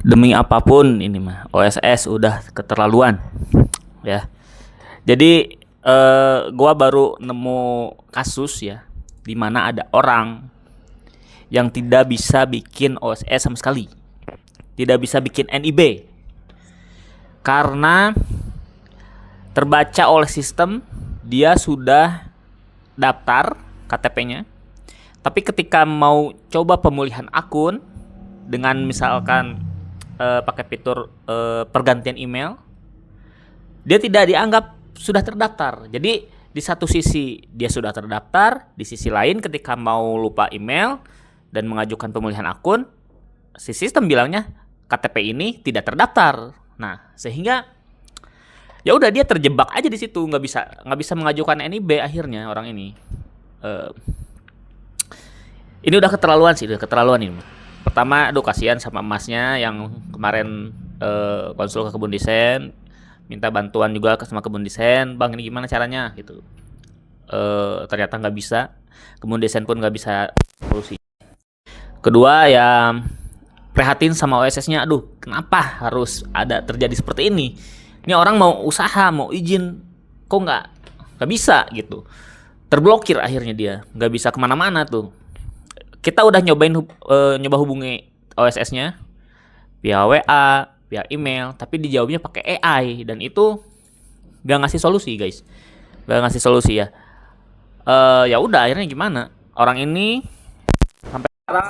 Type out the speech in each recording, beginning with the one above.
Demi apapun ini mah OSS udah keterlaluan ya. Jadi gua baru nemu kasus ya di mana ada orang yang tidak bisa bikin OSS sama sekali. Tidak bisa bikin NIB karena terbaca oleh sistem dia sudah daftar KTP-nya. Tapi ketika mau coba pemulihan akun dengan misalkan pakai fitur pergantian email, dia tidak dianggap sudah terdaftar. Jadi di satu sisi dia sudah terdaftar, di sisi lain ketika mau lupa email dan mengajukan pemulihan akun, si sistem bilangnya KTP ini tidak terdaftar. Nah, sehingga ya udah dia terjebak aja di situ, nggak bisa mengajukan NIB akhirnya orang ini. Ini udah keterlaluan sih, udah keterlaluan ini. Pertama, aduh kasihan sama emasnya yang kemarin konsul ke Kebun Desain, minta bantuan juga sama Kebun Desain, bang ini gimana caranya gitu. Ternyata nggak bisa, Kebun Desain pun nggak bisa solusi. Kedua ya prihatin sama OSS-nya, aduh kenapa harus ada terjadi seperti ini? Ini orang mau usaha, mau izin, kok nggak bisa gitu. Terblokir akhirnya dia, nggak bisa kemana-mana tuh. Kita udah nyoba hubungi OSS-nya via WA, via email, tapi dijawabnya pakai AI dan itu nggak ngasih solusi guys, nggak ngasih solusi ya. Ya udah akhirnya gimana? Orang ini sampai sekarang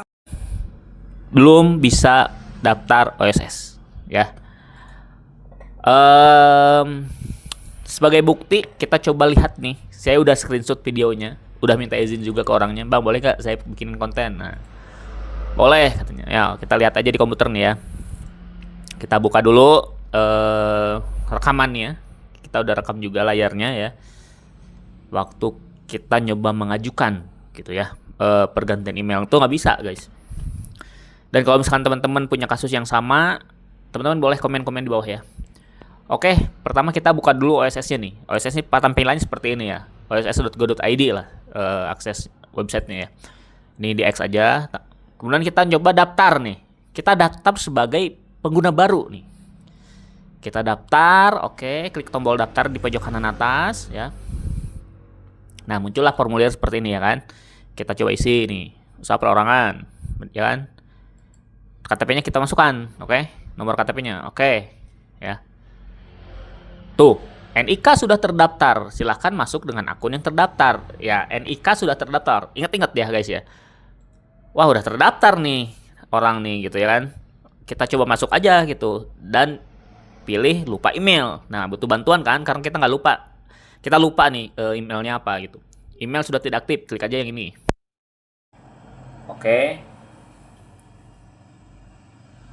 belum bisa daftar OSS ya. Sebagai bukti kita coba lihat nih, saya udah screenshot videonya, udah minta izin juga ke orangnya, bang boleh nggak saya bikin konten? Nah boleh katanya, ya kita lihat aja di komputer nih ya. Kita buka dulu rekamannya, kita udah rekam juga layarnya ya. Waktu kita nyoba mengajukan gitu ya pergantian email tuh nggak bisa guys. Dan kalau misalkan teman-teman punya kasus yang sama, teman-teman boleh komen-komen di bawah ya. Oke, pertama kita buka dulu OSS-nya nih. OSS ini tampilannya seperti ini ya. oss.go.id lah akses websitenya ya. Ini di X aja. Kemudian kita coba daftar nih. Kita daftar sebagai pengguna baru nih. Kita daftar, oke, klik tombol daftar di pojok kanan atas ya. Nah, muncullah formulir seperti ini ya kan. Kita coba isi nih, usaha perorangan, ya kan. KTP-nya kita masukkan, oke. Nomor KTP-nya, oke. Ya. Tuh, NIK sudah terdaftar. Silahkan masuk dengan akun yang terdaftar. Ya, NIK sudah terdaftar. Ingat-ingat ya guys ya. Wah, udah terdaftar nih orang nih gitu ya kan. Kita coba masuk aja gitu dan pilih lupa email. Nah, butuh bantuan kan karena kita nggak lupa. Kita lupa nih emailnya apa gitu. Email sudah tidak aktif, klik aja yang ini. Oke.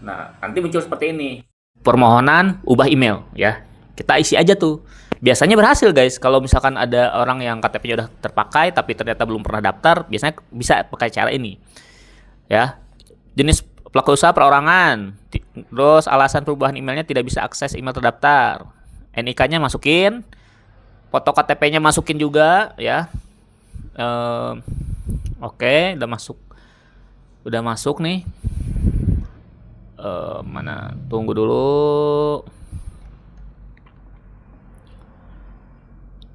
Nah, nanti muncul seperti ini. Permohonan ubah email ya. Kita isi aja tuh. Biasanya berhasil guys. Kalau misalkan ada orang yang KTP-nya udah terpakai tapi ternyata belum pernah daftar, biasanya bisa pakai cara ini. Ya. Jenis pelaku usaha perorangan. Terus alasan perubahan emailnya tidak bisa akses email terdaftar. NIK-nya masukin. Foto KTP-nya masukin juga ya. Oke, udah masuk. Udah masuk nih. Mana? Tunggu dulu.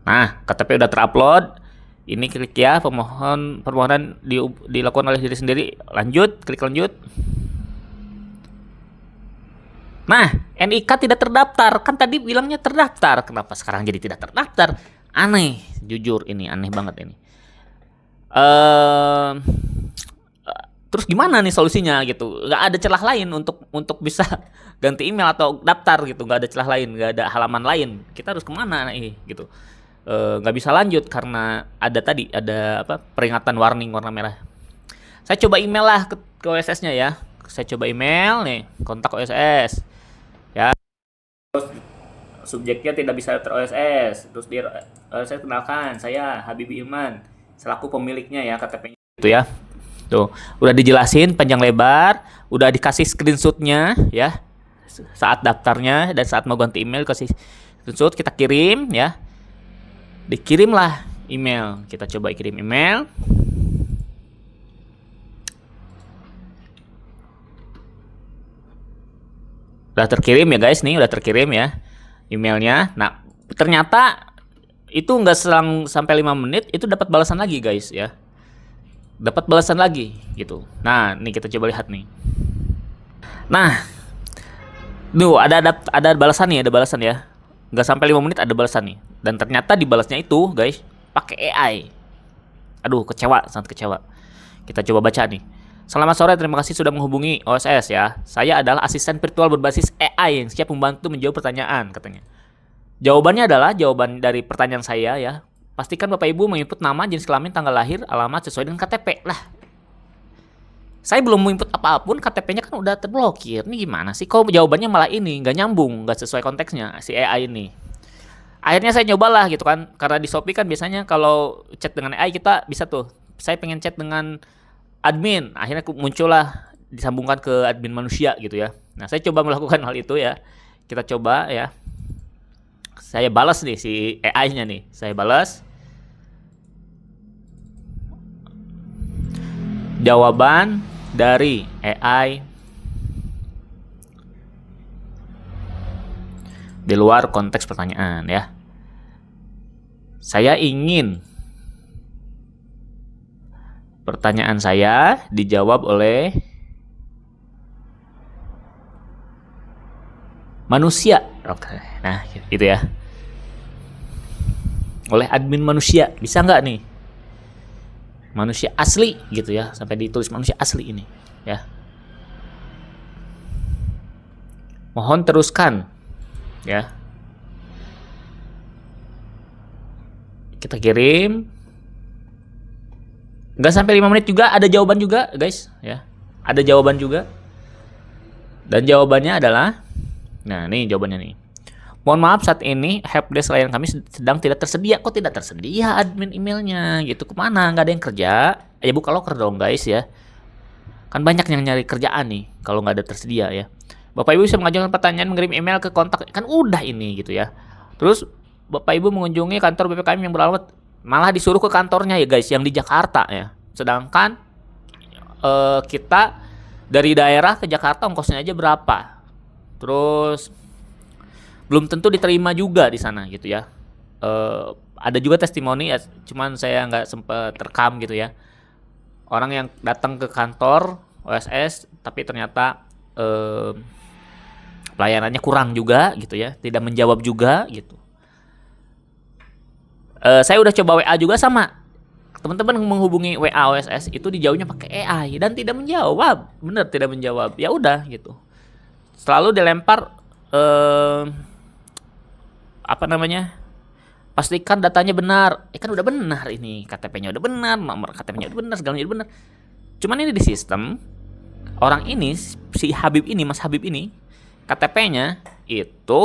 Nah, KTP udah terupload. Ini klik ya, permohonan dilakukan oleh diri sendiri. Lanjut, klik lanjut. Nah, NIK tidak terdaftar. Kan tadi bilangnya terdaftar. Kenapa sekarang jadi tidak terdaftar? Aneh, jujur ini aneh banget ini. Terus gimana nih solusinya gitu? Nggak ada celah lain untuk bisa ganti email atau daftar gitu. Nggak ada celah lain, nggak ada halaman lain. Kita harus kemana nih gitu? Nggak bisa lanjut karena ada peringatan warning warna merah. Saya coba email lah ke OSS-nya ya. Saya coba email nih, kontak OSS ya. Terus subjeknya tidak bisa ter OSS. Terus dia saya kenalkan, saya Habibie Iman selaku pemiliknya ya KTP-nya itu ya. Tuh, udah dijelasin panjang lebar, udah dikasih screenshotnya ya. Saat daftarnya dan saat mau ganti email kasih screenshot, kita kirim ya. Dikirimlah email. Kita coba kirim email. Udah terkirim ya guys, nih udah terkirim ya emailnya. Nah, ternyata itu nggak selang sampai 5 menit itu dapat balasan lagi guys ya. Dapat balasan lagi gitu. Nah, nih kita coba lihat nih. Nah, ada balasan nih, ada balasan ya. Nggak sampai 5 menit ada balasan nih. Dan ternyata dibalasnya itu guys pakai AI. Aduh, kecewa, sangat kecewa. Kita coba baca nih. Selamat sore, terima kasih sudah menghubungi OSS ya. Saya adalah asisten virtual berbasis AI yang siap membantu menjawab pertanyaan, katanya. Jawabannya adalah jawaban dari pertanyaan saya ya. Pastikan Bapak Ibu menginput nama, jenis kelamin, tanggal lahir, alamat sesuai dengan KTP. Lah, saya belum menginput apapun, KTP-nya kan udah terblokir. Ini gimana sih? Kok jawabannya malah ini, nggak nyambung, nggak sesuai konteksnya si AI ini. Akhirnya saya nyobalah gitu kan, karena di Shopee kan biasanya kalau chat dengan AI kita bisa tuh. Saya pengen chat dengan admin, akhirnya muncullah disambungkan ke admin manusia gitu ya. Nah, saya coba melakukan hal itu ya. Kita coba ya. Saya balas nih si AI-nya nih. Saya balas. Jawaban dari AI di luar konteks pertanyaan ya. Saya ingin pertanyaan saya dijawab oleh manusia. Oke. Nah, gitu ya. Oleh admin manusia. Bisa nggak nih? Manusia asli gitu ya. Sampai ditulis manusia asli ini ya. Mohon teruskan ya. Kita kirim. Nggak sampai 5 menit juga ada jawaban juga guys ya. Ada jawaban juga. Dan jawabannya adalah, nah nih jawabannya nih. Mohon maaf, saat ini helpdesk layanan kami sedang tidak tersedia. Kok tidak tersedia admin emailnya gitu? Kemana? Nggak ada yang kerja? Ya buka loker dong guys ya. Kan banyak yang nyari kerjaan nih kalau nggak ada tersedia ya. Bapak Ibu bisa mengajukan pertanyaan, mengirim email ke kontak. Kan udah ini gitu ya. Terus Bapak Ibu mengunjungi kantor BPKM yang beralamat, malah disuruh ke kantornya ya guys, yang di Jakarta ya. Sedangkan kita dari daerah ke Jakarta ongkosnya aja berapa. Terus belum tentu diterima juga di sana gitu ya. Ada juga testimoni ya, cuman saya nggak sempet rekam gitu ya. Orang yang datang ke kantor OSS tapi ternyata pelayanannya kurang juga gitu ya, tidak menjawab juga gitu. Saya udah coba WA juga sama teman-teman, menghubungi WA OSS itu dijawabnya pakai AI dan tidak menjawab, bener tidak menjawab. Ya udah gitu, selalu dilempar apa namanya, pastikan datanya benar. Kan udah benar ini, KTP-nya udah benar, nomor KTP-nya udah benar, segalanya udah benar. Cuman ini di sistem orang ini, si Habib ini, Mas Habib ini, KTP-nya itu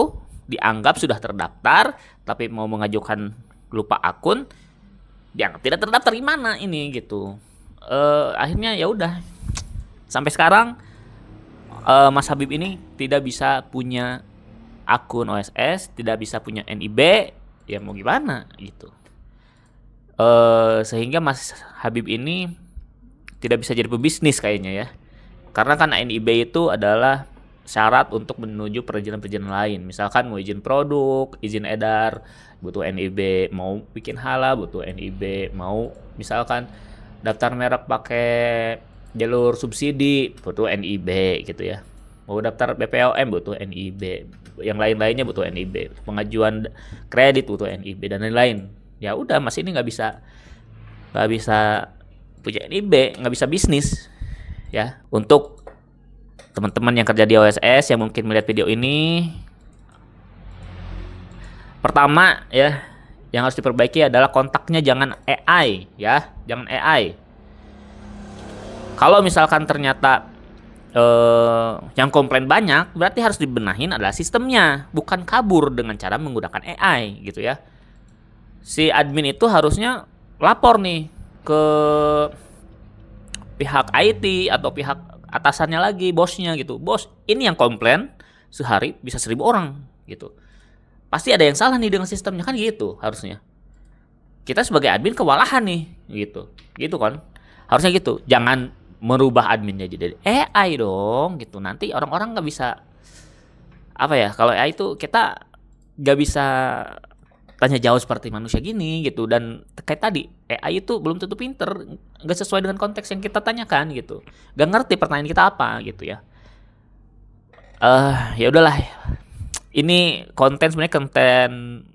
dianggap sudah terdaftar, tapi mau mengajukan lupa akun, dianggap tidak terdaftar. Gimana ini gitu. Akhirnya ya udah, sampai sekarang Mas Habib ini tidak bisa punya akun OSS, tidak bisa punya NIB, ya mau gimana gitu. Sehingga Mas Habib ini tidak bisa jadi pebisnis kayaknya ya. Karena kan NIB itu adalah syarat untuk menuju perizinan-perizinan lain. Misalkan mau izin produk, izin edar, butuh NIB. Mau bikin halal, butuh NIB. Mau misalkan daftar merek pakai jalur subsidi, butuh NIB gitu ya. Mau daftar BPOM, butuh NIB. Yang lain-lainnya butuh NIB. Pengajuan kredit butuh NIB dan lain-lain. Ya udah, Mas ini nggak bisa punya NIB, nggak bisa bisnis ya. Untuk teman-teman yang kerja di OSS yang mungkin melihat video ini, pertama ya yang harus diperbaiki adalah kontaknya jangan AI ya, jangan AI. Kalau misalkan ternyata yang komplain banyak, berarti harus dibenahin adalah sistemnya, bukan kabur dengan cara menggunakan AI gitu ya. Si admin itu harusnya lapor nih ke pihak IT atau pihak atasannya lagi, bosnya gitu. Bos, ini yang komplain sehari bisa 1.000 orang gitu. Pasti ada yang salah nih dengan sistemnya, kan gitu harusnya. Kita sebagai admin kewalahan nih gitu. Gitu kan. Harusnya gitu. Jangan merubah adminnya jadi AI dong gitu. Nanti orang-orang nggak bisa apa ya, kalau AI itu kita nggak bisa tanya jawab seperti manusia gini gitu. Dan kayak tadi AI itu belum tentu pinter, nggak sesuai dengan konteks yang kita tanyakan gitu, nggak ngerti pertanyaan kita apa gitu ya. Ya udahlah, ini konten sebenarnya konten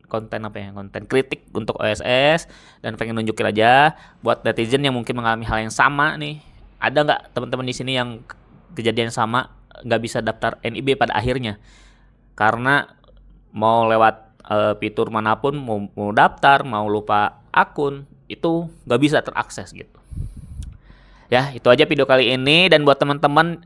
konten apa ya, konten kritik untuk OSS, dan pengen nunjukin aja buat netizen yang mungkin mengalami hal yang sama nih. Ada nggak teman-teman di sini yang kejadian sama, nggak bisa daftar NIB pada akhirnya karena mau lewat fitur manapun, mau daftar, mau lupa akun, itu nggak bisa terakses gitu. Ya, itu aja video kali ini. Dan buat teman-teman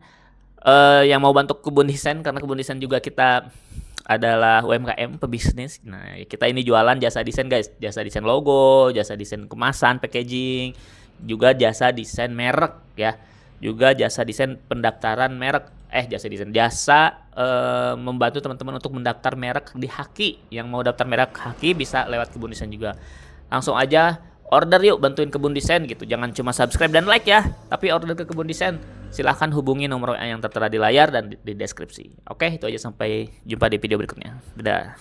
yang mau bantu Kebun Desain, karena Kebun Desain juga kita adalah UMKM pebisnis. Nah, kita ini jualan jasa desain guys, jasa desain logo, jasa desain kemasan, packaging, juga jasa desain merek ya, juga jasa desain pendaftaran merek, jasa membantu teman-teman untuk mendaftar merek di Haki. Yang mau daftar merek Haki bisa lewat Kebun Desain juga. Langsung aja order yuk, bantuin Kebun Desain gitu. Jangan cuma subscribe dan like ya, tapi order ke Kebun Desain. Silahkan hubungi nomor yang tertera di layar dan di deskripsi. Oke, itu aja, sampai jumpa di video berikutnya. Dadah.